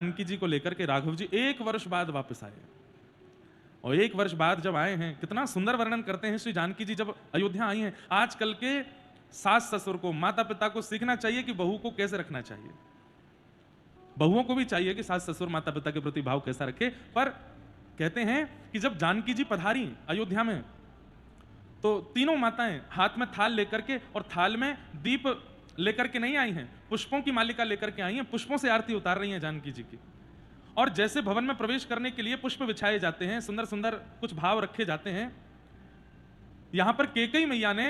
जानकी जी को लेकर के राघव जी 1 वर्ष बाद वापस आए। और 1 वर्ष बाद जब आए हैं, कितना सुंदर वर्णन करते हैं श्री जानकी जी जब अयोध्या आई हैं। आजकल के सास ससुर को, माता पिता को सीखना चाहिए कि बहू को कैसे रखना चाहिए। बहुओं को भी चाहिए कि सास ससुर माता पिता के प्रति भाव कैसा रखे। पर कहते हैं कि जब जानकी जी पधारी अयोध्या में, तो तीनों माताएं हाथ में थाल लेकर के, और थाल में दीप लेकर के नहीं आई हैं, पुष्पों की मालिका लेकर के आई हैं। पुष्पों से आरती उतार रही हैं जानकी जी की। और जैसे भवन में प्रवेश करने के लिए पुष्प बिछाए जाते हैं, सुंदर सुंदर कुछ भाव रखे जाते हैं, यहां पर कैकेयी मैया ने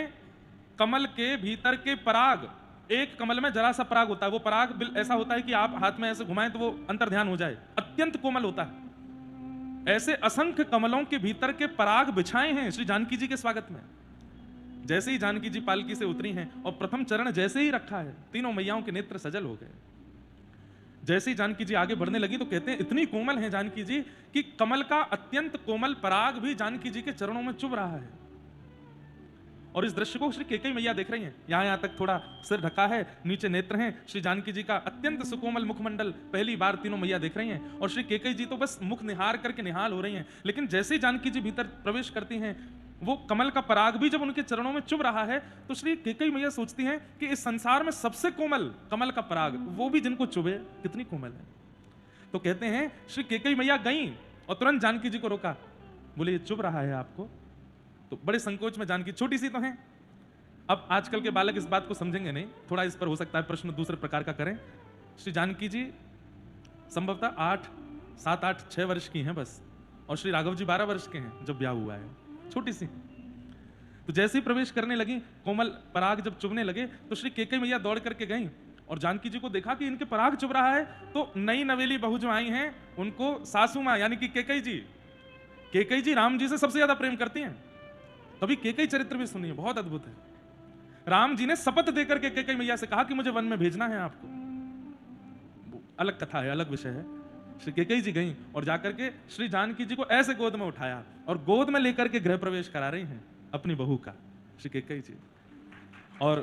कमल के भीतर के पराग, एक कमल में जरा सा पराग होता है, वो पराग ऐसा होता है कि आप हाथ में ऐसे घुमाएं तो वो अंतर्ध्यान हो जाए, अत्यंत कोमल होता है। ऐसे असंख्य कमलों के भीतर के पराग बिछाए हैं श्री जानकी जी के स्वागत में। जैसे ही जानकी जी पालकी से उतरी हैं और प्रथम चरण जैसे ही रखा है, तीनों मैयाओं के नेत्र सजल हो गए। जैसे ही जानकी जी आगे बढ़ने लगी तो कहते हैं इतनी कोमल है जानकी जी कि कमल का अत्यंत कोमल पराग भी जानकी जी के चरणों में चुभ रहा है। और इस दृश्य को श्री कैकेयी मैया देख रही हैं। यहां तक थोड़ा सिर ढका है, नीचे नेत्र हैं। श्री जानकी जी का अत्यंत सुकोमल मुखमंडल पहली बार तीनों मैया देख रही हैं। और श्री कैकेयी जी तो बस मुख निहार करके निहाल हो रही हैं। लेकिन जैसे ही जानकी जी भीतर प्रवेश करती हैं, वो कमल का पराग भी जब उनके चरणों में चुभ रहा है, तो श्री कैकेयी मैया सोचती हैं कि इस संसार में सबसे कोमल कमल का पराग, वो भी जिनको चुभे, कितनी कोमल है। तो कहते हैं श्री कैकेयी मैया गई और तुरंत जानकी जी को रोका, बोले ये चुभ रहा है आपको? तो बड़े संकोच में, जानकी छोटी सी तो हैं। अब आजकल के बालक इस बात को समझेंगे नहीं, थोड़ा इस पर हो सकता है प्रश्न दूसरे प्रकार का करें। श्री जानकी जी संभवतः 7, 8, 6 वर्ष की हैं बस, और श्री राघव जी 12 वर्ष के हैं जब ब्याह हुआ है, छोटी सी। तो जैसे ही प्रवेश करने लगी, कोमल पराग जब चुभने लगे, तो श्री कैकेयी मैया दौड़ करके गई और जानकी जी को देखा कि इनके पराग चुभ रहा है। तो नई नवेली बहू जो आई हैं, उनको सासू माँ यानी कि कैकेयी जी राम जी से सबसे ज्यादा प्रेम करती हैं। कभी कैकेयी चरित्र भी सुनिए, बहुत अद्भुत है। राम जी ने शपथ देकर के कैकेयी मैया से कहा कि मुझे वन में भेजना है आपको। अलग कथा है, अलग विषय है। श्री कैकेयी जी गई और जाकर के श्री जानकी जी को ऐसे गोद में उठाया और गोद में लेकर के गृह प्रवेश करा रही हैं अपनी बहू का श्री कैकेयी जी। और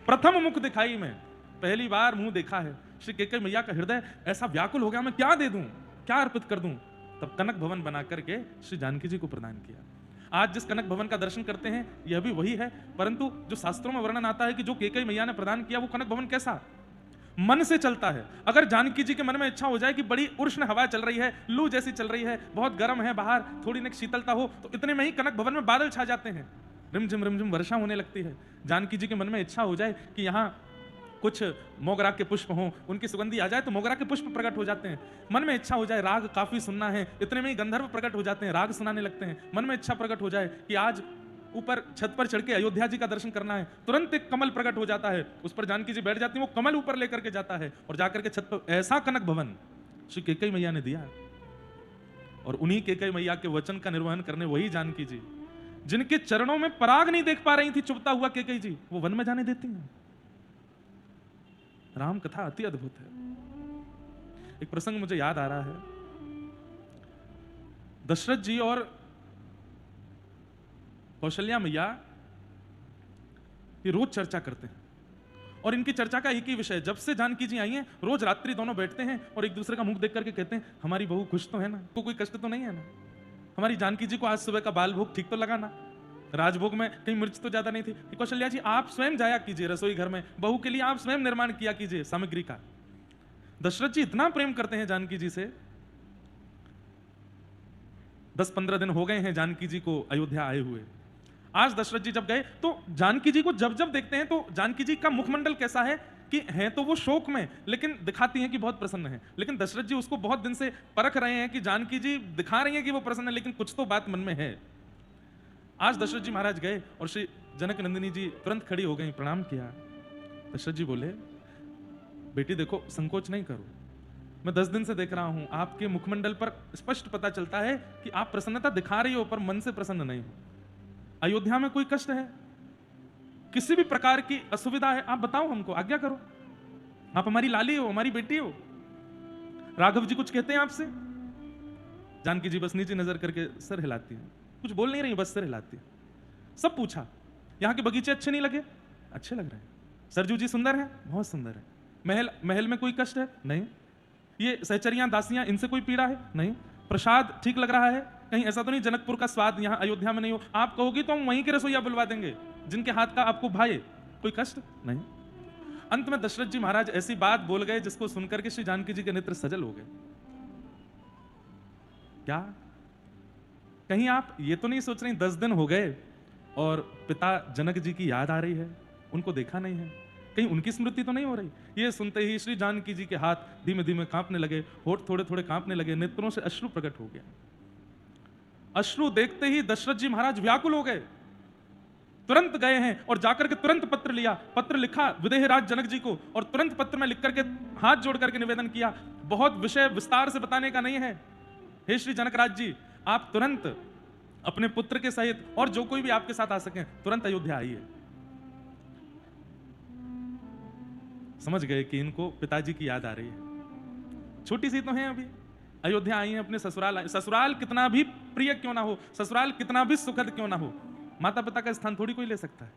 प्रथम मुख दिखाई में पहली बार मुंह देखा है। श्री कैकेयी मैया का हृदय ऐसा व्याकुल हो गया, मैं क्या दे दूं, क्या अर्पित कर दूं। तब कनक भवन बना करके श्री जानकी जी को प्रदान किया। आज जिस कनक भवन का दर्शन करते हैं, यह भी वही है, परंतु जो शास्त्रों में वर्णन आता है कि जो कैकेयी मैया ने प्रदान किया, वो कनक भवन कैसा मन से चलता है। अगर जानकी जी के मन में इच्छा हो जाए कि बड़ी उष्ण हवा चल रही है, लू जैसी चल रही है, बहुत गर्म है बाहर, थोड़ी न शीतलता हो, तो इतने में ही कनक भवन में बादल छा जाते हैं, रिमझिम वर्षा होने लगती है। जानकी जी के मन में इच्छा हो जाए कि यहाँ कुछ मोगरा के पुष्प हों, उनकी सुगंधी आ जाए तो मोगरा के पुष्प प्रकट हो जाते हैं। मन में इच्छा हो जाए राग काफी सुनना है, इतने में ही गंधर्व प्रकट हो जाते हैं, राग सुनाने लगते हैं। मन में इच्छा प्रकट हो जाए कि आज ऊपर छत पर चढ़ के अयोध्या जी का दर्शन करना है, तुरंत एक कमल प्रकट हो जाता है, उस पर जानकी जी बैठ जाती है, वो कमल ऊपर लेकर के जाता है और जाकर के छत पर। ऐसा कनक भवन श्री कैकेयी मैया ने दिया। और उन्हीं कैकेयी मैया के वचन का निर्वहन करने वही जानकी जी, जिनके चरणों में पराग नहीं देख पा रही थी चुभता हुआ कैकेयी जी, वो वन में जाने देती हैं। राम कथा अति अद्भुत है। एक प्रसंग मुझे याद आ रहा है। दशरथ जी और कौशल्या मैया ये रोज चर्चा करते हैं और इनकी चर्चा का एक ही विषय, जब से जानकी जी आई हैं, रोज रात्रि दोनों बैठते हैं और एक दूसरे का मुख देख करके कहते हैं हमारी बहू खुश तो है ना, तो कोई कष्ट तो नहीं है ना, हमारी जानकी जी को आज सुबह का बाल भोग ठीक तो लगा ना, राजभोग में कहीं मिर्च तो ज्यादा नहीं थी। कौशल्या जी आप स्वयं जाया कीजिए रसोई घर में, बहू के लिए आप स्वयं निर्माण किया कीजिए सामग्री का। दशरथ जी इतना प्रेम करते हैं जानकी जी से। 10-15 दिन हो गए हैं जानकी जी को अयोध्या आए हुए। आज दशरथ जी जब गए तो जानकी जी को जब जब देखते हैं तो जानकी जी का मुखमंडल कैसा है कि हैं तो वो शोक में, लेकिन दिखाती हैं कि बहुत प्रसन्न है। लेकिन दशरथ जी उसको बहुत दिन से परख रहे हैं कि जानकी जी दिखा रही हैं कि वो प्रसन्न है, लेकिन कुछ तो बात मन में है। आज दशरथ जी महाराज गए और श्री जनक नंदिनी जी तुरंत खड़ी हो गई, प्रणाम किया। दशरथ जी बोले बेटी देखो, संकोच नहीं करो, मैं 10 दिन से देख रहा हूं, आपके मुखमंडल पर स्पष्ट पता चलता है कि आप प्रसन्नता दिखा रही हो पर मन से प्रसन्न नहीं हो। अयोध्या में कोई कष्ट है, किसी भी प्रकार की असुविधा है, आप बताओ हमको, आज्ञा करो। आप हमारी लाली हो, हमारी बेटी हो। राघव जी कुछ कहते हैं आपसे? जानकी जी बस नीचे नजर करके सर हिलाती है, कुछ बोल नहीं रही, बस सिर हिलाती है। सब पूछा, यहाँ के बगीचे अच्छे नहीं लगे? अच्छे लग रहे हैं। सरजू जी सुंदर है? बहुत सुंदर है। महल में कोई कष्ट है? नहीं। ये सहचरियां दासियां इनसे कोई पीड़ा है? नहीं। प्रसाद ठीक लग रहा है? कहीं ऐसा तो नहीं जनकपुर का स्वाद यहाँ अयोध्या में नहीं हो? आप कहोगे तो हम वहीं के रसोइया बुलवा देंगे जिनके हाथ का आपको भाए। कोई कष्ट नहीं। अंत में दशरथ जी महाराज ऐसी बात बोल गए जिसको सुनकर के श्री जानकी जी के नेत्र सजल हो गए। क्या कहीं आप ये तो नहीं सोच रही 10 दिन हो गए और पिता जनक जी की याद आ रही है, उनको देखा नहीं है, कहीं उनकी स्मृति तो नहीं हो रही? ये सुनते ही श्री जानकी जी के हाथ धीमे धीमे कांपने लगे, होठ थोड़े थोड़े कांपने लगे, नेत्रों से अश्रु प्रकट हो गया। अश्रु देखते ही दशरथ जी महाराज व्याकुल हो गए। तुरंत गए हैं और जाकर के तुरंत पत्र लिया, पत्र लिखा विदेहराज जनक जी को, और तुरंत पत्र में लिख करके हाथ जोड़ करके निवेदन किया, बहुत विषय विस्तार से बताने का नहीं है, हे श्री जनकराज जी, आप तुरंत अपने पुत्र के सहित और जो कोई भी आपके साथ आ सके तुरंत अयोध्या आइए। समझ गए कि इनको पिताजी की याद आ रही है। छोटी सी तो है, अभी अयोध्या आई है, अपने ससुराल आए। ससुराल कितना भी प्रिय क्यों ना हो, ससुराल कितना भी सुखद क्यों ना हो, माता पिता का स्थान थोड़ी कोई ले सकता है।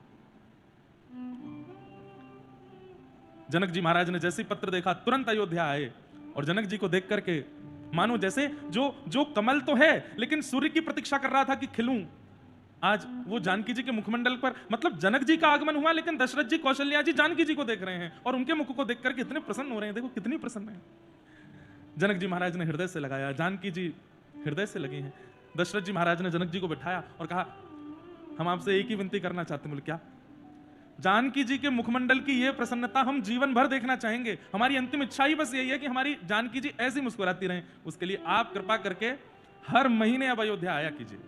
जनक जी महाराज ने जैसे पत्र देखा तुरंत अयोध्या आए, और जनक जी को देख करके मानो जैसे जो कमल तो है लेकिन सूर्य की प्रतीक्षा कर रहा था कि खिलूं, आज वो जानकी जी के मुखमंडल पर, मतलब जनक जी का आगमन हुआ लेकिन दशरथ जी कौशल्या जी जानकी जी को देख रहे हैं और उनके मुख को देख करके इतने प्रसन्न हो रहे हैं। देखो कितनी प्रसन्न है। जनक जी महाराज ने हृदय से लगाया, जानकी जी हृदय से लगी हैं। दशरथ जी महाराज ने जनक जी को बिठाया और कहा, हम आपसे एक ही विनती करना चाहते हैं। बोले क्या? जानकी जी के मुखमंडल की यह प्रसन्नता हम जीवन भर देखना चाहेंगे। हमारी अंतिम इच्छा ही बस यही है कि हमारी जानकी जी ऐसी मुस्कुराती रहें। उसके लिए आप कृपा करके हर महीने अब अयोध्या आया कीजिए।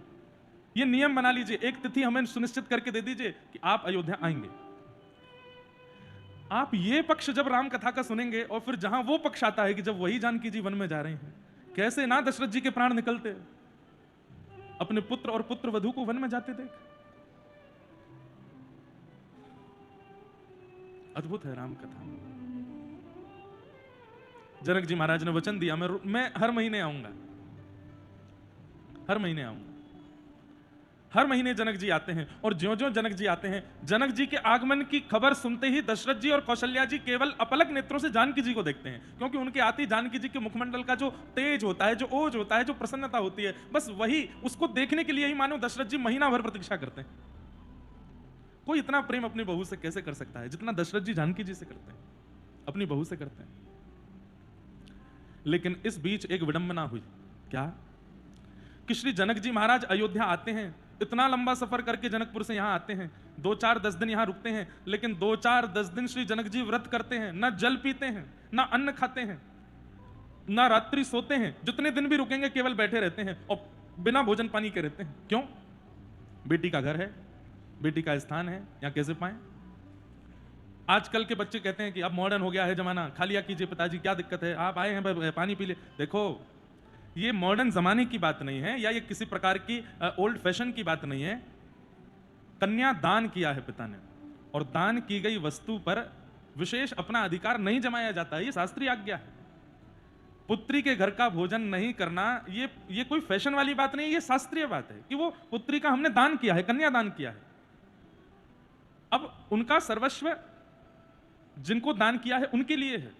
यह नियम बना लीजिए, एक तिथि हमें सुनिश्चित करके दे दीजिए कि आप अयोध्या आएंगे। आप ये पक्ष जब राम कथा का सुनेंगे और फिर जहां वो पक्ष आता है कि जब वही जानकी जी वन में जा रहे हैं, कैसे ना दशरथ जी के प्राण निकलते अपने पुत्र और पुत्र वधू को वन में जाते देख। अद्भुत है राम कथा। जनक जी महाराज ने वचन दिया, मैं हर महीने आऊंगा, हर महीने आऊंगा। हर महीने जनक जी आते हैं, और ज्यों-ज्यों जनक जी आते हैं, जनक जी के आगमन की खबर सुनते ही दशरथ जी और कौशल्या जी केवल अपलक नेत्रों से जानकी जी को देखते हैं, क्योंकि उनके आते ही जानकी जी के मुखमंडल का जो तेज होता है, जो ओज होता है, जो प्रसन्नता होती है, बस वही, उसको देखने के लिए ही मानो दशरथ जी महीना भर प्रतीक्षा करते हैं। कोई इतना प्रेम अपनी बहू से कैसे कर सकता है जितना दशरथ जी जानकी जी से करते हैं, अपनी बहू से करते हैं। लेकिन इस बीच एक विडंबना हुई। क्या? कि श्री जनक जी महाराज अयोध्या आते हैं, इतना लंबा सफर करके जनकपुर से यहां आते हैं, 2-4-10 दिन यहां रुकते हैं, लेकिन 2-4-10 दिन श्री जनक जी व्रत करते हैं, ना जल पीते हैं, ना अन्न खाते हैं, ना रात्रि सोते हैं। जितने दिन भी रुकेंगे केवल बैठे रहते हैं और बिना भोजन पानी के रहते हैं। क्यों? बेटी का घर है, बेटी का स्थान है, यहां कैसे पाए? आजकल के बच्चे कहते हैं कि अब मॉडर्न हो गया है जमाना, खा लिया कीजिए पिताजी, क्या दिक्कत है, आप आए हैं पानी पी ले। देखो, ये मॉडर्न जमाने की बात नहीं है, या ये किसी प्रकार की ओल्ड फैशन की बात नहीं है। कन्या दान किया है पिता ने, और दान की गई वस्तु पर विशेष अपना अधिकार नहीं जमाया जाता है, ये शास्त्रीय आज्ञा है। पुत्री के घर का भोजन नहीं करना ये कोई फैशन वाली बात नहीं है, ये शास्त्रीय बात है कि वो पुत्री का हमने दान किया है, कन्या दान किया है। अब उनका सर्वस्व जिनको दान किया है उनके लिए है,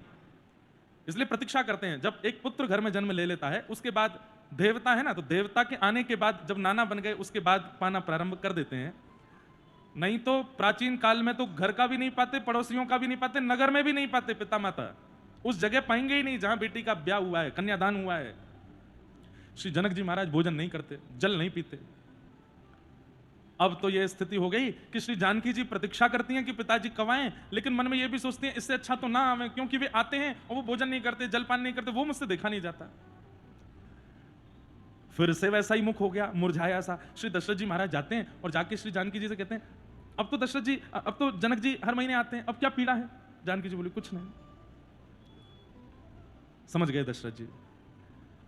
इसलिए प्रतीक्षा करते हैं। जब एक पुत्र घर में जन्म ले लेता है, उसके बाद देवता है ना, तो देवता के आने के बाद जब नाना बन गए उसके बाद पाना प्रारंभ कर देते हैं। नहीं तो प्राचीन काल में तो घर का भी नहीं पाते, पड़ोसियों का भी नहीं पाते, नगर में भी नहीं पाते। पिता माता उस जगह पाएंगे ही नहीं जहां बेटी का ब्याह हुआ है, कन्यादान हुआ है। श्री जनक जी महाराज भोजन नहीं करते, जल नहीं पीते। अब तो यह स्थिति हो गई कि श्री जानकी जी प्रतीक्षा करती हैं कि पिताजी कब आएं, लेकिन मन में यह भी सोचती हैं इससे अच्छा तो ना आवे, क्योंकि वे आते हैं और वो भोजन नहीं करते, जलपान नहीं करते, वो मुझसे देखा नहीं जाता। फिर से वैसा ही मुख हो गया, मुरझाया सा। श्री दशरथ जी महाराज जाते हैं और जाके श्री जानकी जी से कहते हैं, अब तो दशरथ जी, अब तो जनक जी हर महीने आते हैं, अब क्या पीड़ा है? जानकी जी बोली, कुछ नहीं। समझ गए दशरथ जी।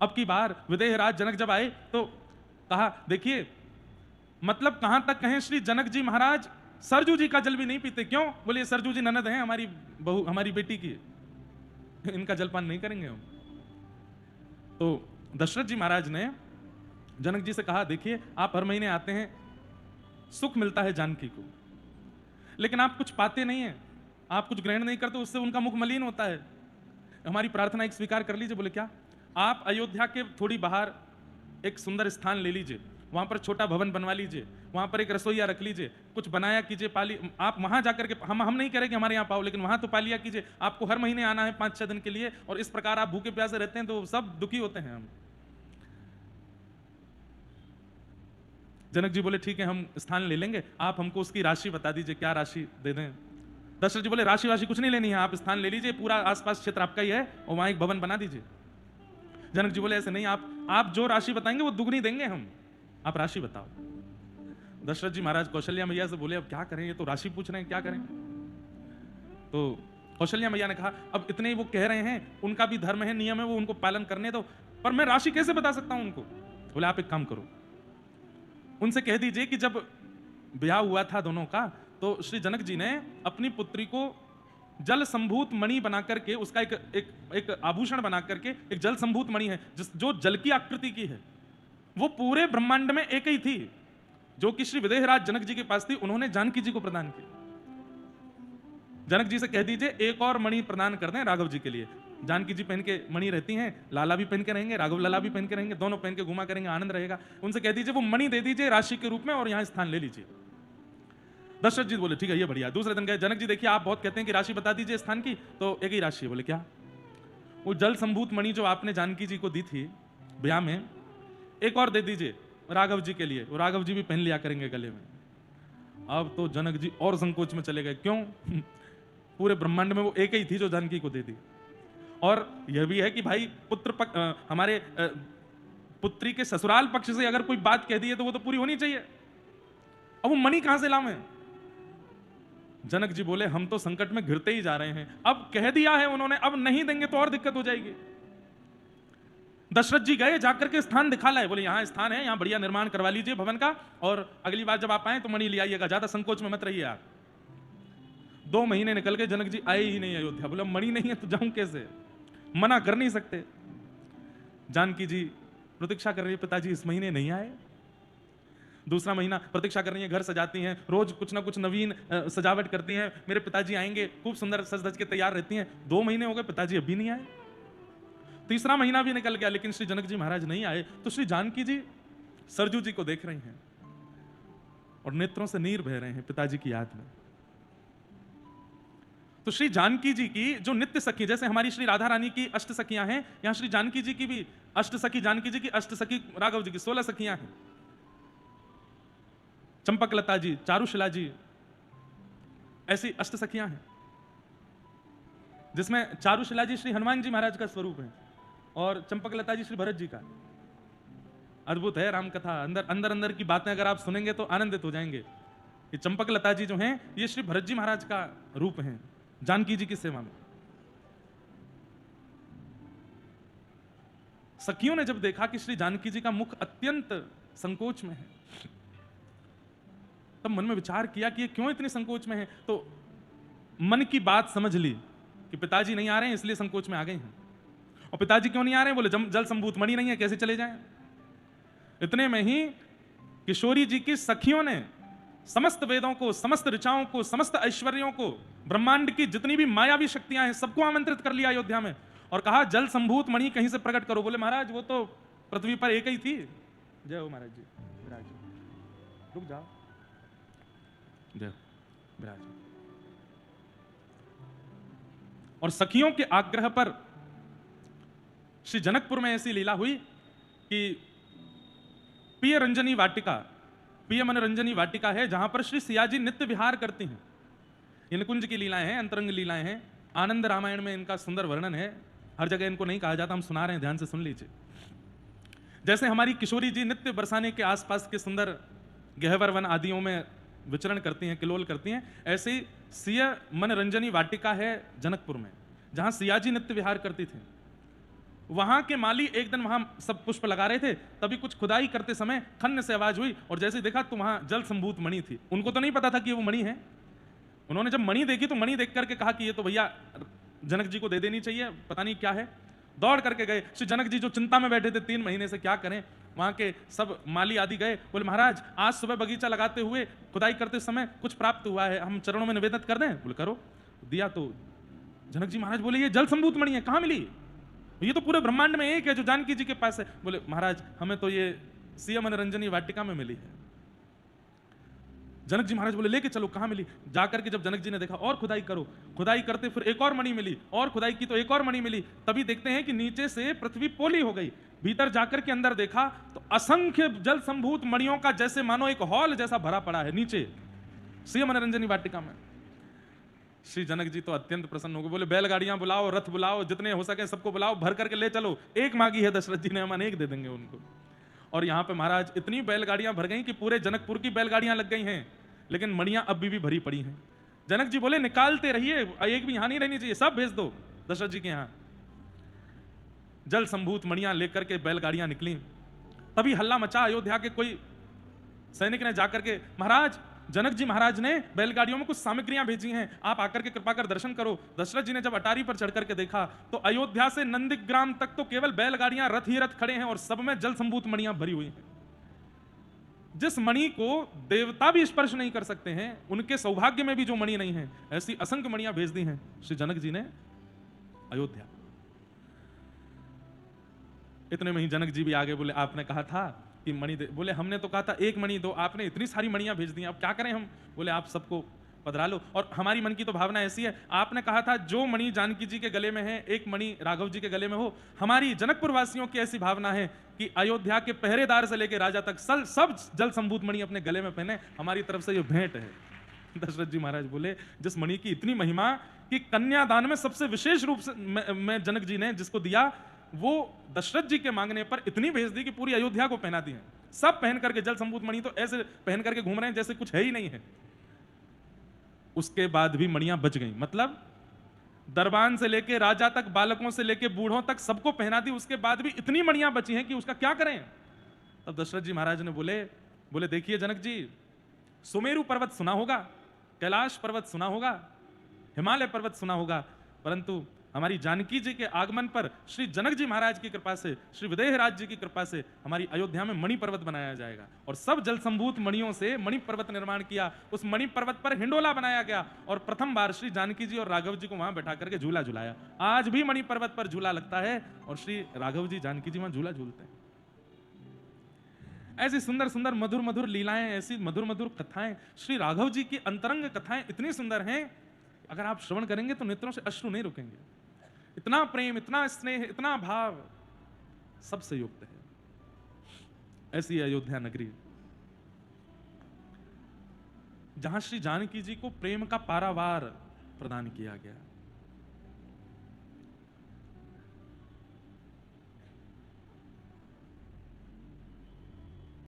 अब की बार विदेहराज जनक जब आए तो कहा, देखिए मतलब कहां तक कहें, श्री जनक जी महाराज सरजू जी का जल भी नहीं पीते। क्यों? बोले सरजू जी ननद हैं हमारी बहू, हमारी बेटी की, इनका जलपान नहीं करेंगे हम। तो दशरथ जी महाराज ने जनक जी से कहा, देखिए आप हर महीने आते हैं, सुख मिलता है जानकी को, लेकिन आप कुछ पाते नहीं हैं, आप कुछ ग्रहण नहीं करते, उससे उनका मुख मलिन होता है। हमारी प्रार्थना एक स्वीकार कर लीजिए। बोले क्या? आप अयोध्या के थोड़ी बाहर एक सुंदर स्थान ले लीजिए, वहां पर छोटा भवन बनवा लीजिए, वहां पर एक रसोईया रख लीजिए, कुछ बनाया कीजिए, पाली आप वहां जाकर के, हम नहीं कह रहे कि हमारे यहाँ पाओ, लेकिन वहां तो पालिया कीजिए। आपको हर महीने आना है 5-6 दिन के लिए, और इस प्रकार आप भूखे प्यासे रहते हैं तो सब दुखी होते हैं। हम जनक जी बोले ठीक है, हम स्थान ले लेंगे, आप हमको उसकी राशि बता दीजिए, क्या राशि दे दें। दशरथ जी बोले राशि वाशि कुछ नहीं लेनी है, आप स्थान ले लीजिए, पूरा आसपास क्षेत्र आपका ही है, और वहां एक भवन बना दीजिए। जनक जी बोले ऐसे नहीं, आप जो राशि बताएंगे वो दुगनी देंगे हम, आप राशि बताओ। दशरथ जी महाराज कौशल्या मैया से बोले अब क्या करें, ये तो राशि पूछ रहे हैं, क्या करें। तो कौशल्या मैया ने कहा अब इतने ही वो कह रहे हैं, उनका भी धर्म है, नियम है, वो उनको पालन करने दो, पर मैं राशि कैसे बता सकता हूं उनको। बोले आप एक काम करो, उनसे कह दीजिए कि जब ब्याह हुआ था दोनों का, तो श्री जनक जी ने अपनी पुत्री को जल संभूत मणि बना करके, उसका एक आभूषण बना करके, एक जल संभूत मणि है जो जल की आकृति की है, वो पूरे ब्रह्मांड में एक ही थी, जो कि श्री विदेहराज जनक जी के पास थी, उन्होंने जानकी जी को प्रदान की। जनक जी से कह दीजिए एक और मणि प्रदान कर दें राघव जी के लिए। जानकी जी पहन के मणि रहती हैं, लाला भी पहन के रहेंगे, राघव लाला भी पहन के रहेंगे, दोनों पहन के घुमा करेंगे, आनंद रहेगा। उनसे कह दीजिए वो मणि दे दीजिए राशि के रूप में, और यहां स्थान ले लीजिए। दशरथ जी बोले ठीक है, ये बढ़िया। दूसरे दिन गए, जनक जी देखिए आप बहुत कहते हैं कि राशि बता दीजिए स्थान की, तो एक ही राशि। बोले क्या? वो जल संभूत मणि जो आपने जानकी जी को दी थी ब्याह में, एक और दे दीजिए राघव जी के लिए, वो राघव जी भी पहन लिया करेंगे गले में। अब तो जनक जी और संकोच में चले गए, क्यों? पूरे ब्रह्मांड में वो एक ही थी जो जानकी को दे दी। और यह भी है कि भाई हमारे पुत्री के ससुराल पक्ष से अगर कोई बात कह दी है तो वो तो पूरी होनी चाहिए। अब वो मणि कहां से लावें? जनक जी बोले हम तो संकट में घिरते ही जा रहे हैं, अब कह दिया है उन्होंने, अब नहीं देंगे तो और दिक्कत हो जाएगी। दशरथ जी गए, जाकर के स्थान दिखा लाए, बोले यहाँ स्थान है, यहाँ बढ़िया निर्माण करवा लीजिए भवन का, और अगली बार जब आप आए तो मणि ले आइएगा, ज्यादा संकोच में मत रहिए आप। 2 महीने निकल गए, जनक जी आए ही नहीं अयोध्या। बोले मणि नहीं है तो जाऊं कैसे, मना कर नहीं सकते। जानकी जी प्रतीक्षा कर रही है, पिताजी इस महीने नहीं आए। दूसरा महीना प्रतीक्षा कर रही है, घर सजाती हैं, रोज कुछ ना कुछ नवीन सजावट करती हैं, मेरे पिताजी आएंगे, खूब सुंदर सज धज के तैयार रहती हैं। 2 महीने हो गए, पिताजी अभी नहीं आए। तीसरा महीना भी निकल गया, लेकिन श्री जनक जी महाराज नहीं आए। तो श्री जानकी जी सरजू जी को देख रही हैं और नेत्रों से नीर बह रहे हैं पिताजी की याद में। तो श्री जानकी जी की जो नित्य सखी, जैसे हमारी श्री राधा रानी की अष्ट सखियां हैं, यहां श्री जानकी जी की भी अष्ट सखी, जानकी जी की अष्ट सखी, राघव जी की 16 सखियां हैं। चंपकलता जी, चारुशिला जी, ऐसी अष्ट सखियां हैं, जिसमें चारुशिला जी श्री हनुमान जी महाराज का स्वरूप है और चंपकलता जी श्री भरत जी का। अद्भुत है राम कथा, अंदर अंदर की बातें अगर आप सुनेंगे तो आनंदित हो जाएंगे। ये चंपकलता जी जो हैं, ये श्री भरत जी महाराज का रूप हैं जानकी जी की सेवा में। सखियों ने जब देखा कि श्री जानकी जी का मुख अत्यंत संकोच में है, तब मन में विचार किया कि ये क्यों इतनी संकोच में है। तो मन की बात समझ ली कि पिताजी नहीं आ रहे हैं इसलिए संकोच में आ गए हैं। और पिताजी क्यों नहीं आ रहे हैं? बोले जल संभूत मणि नहीं है, कैसे चले जाएं। इतने में ही किशोरी जी की सखियों ने समस्त वेदों को, समस्त ऋचाओं को, समस्त ऐश्वर्यों को, ब्रह्मांड की जितनी भी मायावी शक्तियां हैं, सबको आमंत्रित कर लिया अयोध्या में और कहा जल संभूत मणि कहीं से प्रकट करो। बोले महाराज वो तो पृथ्वी पर एक ही थी। जय हो महाराज जी, विराज रुक जाओ, जय विराज। और सखियों के आग्रह पर श्री जनकपुर में ऐसी लीला हुई कि प्रिय रंजनी वाटिका, प्रिय मनोरंजनी वाटिका है, जहां पर श्री सिया जी नित्य विहार करती हैं। ये निकुंज की लीलाएं हैं, अंतरंग लीलाएं हैं। आनंद रामायण में इनका सुंदर वर्णन है, हर जगह इनको नहीं कहा जाता, हम सुना रहे हैं, ध्यान से सुन लीजिए। जैसे हमारी किशोरी जी नित्य बरसाने के आसपास के सुंदर गहवर वन आदियों में विचरण करती हैं, किलोल करती हैं, ऐसे ही सिया मनोरंजनी वाटिका है जनकपुर में, जहां सिया जी नित्य विहार करती थी। वहां के माली एक दिन वहां सब पुष्प लगा रहे थे, तभी कुछ खुदाई करते समय खन्न से आवाज हुई और जैसे देखा तो वहां जल संभूत मणि थी। उनको तो नहीं पता था कि वो मणि है। उन्होंने जब मणि देखी तो मणि देख करके कहा कि ये तो भैया जनक जी को दे देनी चाहिए, पता नहीं क्या है। दौड़ करके गए। श्री जनक जी जो चिंता में बैठे थे 3 महीने से, क्या करें, वहां के सब माली आदि गए। बोले महाराज आज सुबह बगीचा लगाते हुए, खुदाई करते समय कुछ प्राप्त हुआ है, हम चरणों में निवेदन कर दें? बोले करो। दिया तो जनक जी महाराज बोले ये जल संभूत मणि है, कहां मिली? ये तो पूरे ब्रह्मांड में एक है जो जानकी जी के पास है। बोले महाराज हमें तो ये सीएम मनोरंजनी वाटिका में मिली है। जनक जी महाराज बोले लेके चलो, कहां मिली? जाकर के जब जनक जी ने देखा और खुदाई करो, खुदाई करते फिर एक और मणि मिली, और खुदाई की तो एक और मणि मिली। तभी देखते हैं कि नीचे से पृथ्वी पोली हो गई। भीतर जाकर के अंदर देखा तो असंख्य जल संभूत मणियों का जैसे मानो एक हॉल जैसा भरा पड़ा है नीचे सीएम मनोरंजनी वाटिका में। श्री जनक जी तो अत्यंत प्रसन्न हो गए, बोले बैलगाड़ियां बुलाओ, रथ बुलाओ, जितने हो सके सबको बुलाओ, भर करके ले चलो। एक मांगी है दशरथ जी ने, हम अनेक दे देंगे उनको। और यहाँ पे महाराज इतनी बैलगाड़ियां भर गई कि पूरे जनकपुर की बैलगाड़ियां लग गई हैं, लेकिन मणियां अब भी भरी पड़ी हैं। जनक जी बोले निकालते रहिए, एक भी यहां नहीं रहनी चाहिए, सब भेज दो दशरथ जी के यहां। जल संभूत मणियां लेकर के बैलगाड़ियां निकली। तभी हल्ला मचा, अयोध्या के कोई सैनिक ने जाकर के, महाराज जनक जी महाराज ने बैलगाड़ियों में कुछ सामग्रियां भेजी हैं, आप आकर के कृपा कर दर्शन करो। दशरथ जी ने जब अटारी पर चढ़ करके देखा तो अयोध्या से नंदीग्राम तक तो केवल बैलगाड़ियां, रथ ही रथ खड़े हैं और सब में जल संभूत मणियां भरी हुई हैं। जिस मणि को देवता भी स्पर्श नहीं कर सकते हैं, उनके सौभाग्य में भी जो मणि नहीं है, ऐसी असंख्य मणियां भेज दी हैं श्री जनक जी ने अयोध्या। इतने में ही जनक जी भी आगे, बोले आपने कहा था कि मणि दे। बोले हमने तो कहा था एक मणि दो, आपने इतनी सारी मणियां भेज दी, अब क्या करें हम? बोले आप सबको पधरा लो। और हमारी मन की तो भावना ऐसी है, आपने कहा था जो मणि जानकी जी के गले में है, एक मणि राघव जी के गले में हो। हमारी जनकपुर वासियों की ऐसी भावना है कि अयोध्या के पहरेदार से लेकर राजा तक सब जल संभूत मणि अपने गले में पहने, हमारी तरफ से ये भेंट है। दशरथ जी महाराज बोले जिस मणि की इतनी महिमा कि कन्यादान में सबसे विशेष रूप से मैं जनक जी ने जिसको दिया, वो दशरथ जी के मांगने पर इतनी भेज दी कि पूरी अयोध्या को पहना दी है। सब पहन करके जल संभूत मणि तो ऐसे पहन करके घूम रहे हैं जैसे कुछ है ही नहीं है। उसके बाद भी मणियां बच गई, मतलब दरबान से लेके राजा तक, बालकों से लेके बूढ़ों तक सबको पहना दी। उसके बाद भी इतनी मणियां बची हैं कि उसका क्या करें? तब दशरथ जी महाराज ने बोले देखिए जनक जी, सुमेरु पर्वत सुना होगा, कैलाश पर्वत सुना होगा, हिमालय पर्वत सुना होगा, परंतु हमारी जानकी जी के आगमन पर श्री जनक जी महाराज की कृपा से, श्री विदेहराज जी की कृपा से हमारी अयोध्या में मणि पर्वत बनाया जाएगा। और सब जल संभूत मणियों से मणि पर्वत निर्माण किया। उस मणि पर्वत पर हिंडोला बनाया गया और प्रथम बार श्री जानकी जी और राघव जी को वहां बैठा करके झूला झुलाया। आज भी मणि पर्वत पर झूला लगता है और श्री राघव जी जानकी जी वहां झूला झूलते हैं। ऐसी सुंदर सुंदर मधुर मधुर लीलाएं, ऐसी मधुर मधुर कथाएं, श्री राघव जी की अंतरंग कथाएं इतनी सुंदर हैं, अगर आप श्रवण करेंगे तो नेत्रों से अश्रु नहीं रुकेंगे। इतना प्रेम, इतना स्नेह, इतना भाव सबसे युक्त है। ऐसी अयोध्या नगरी जहां श्री जानकी जी को प्रेम का पारावार प्रदान किया गया।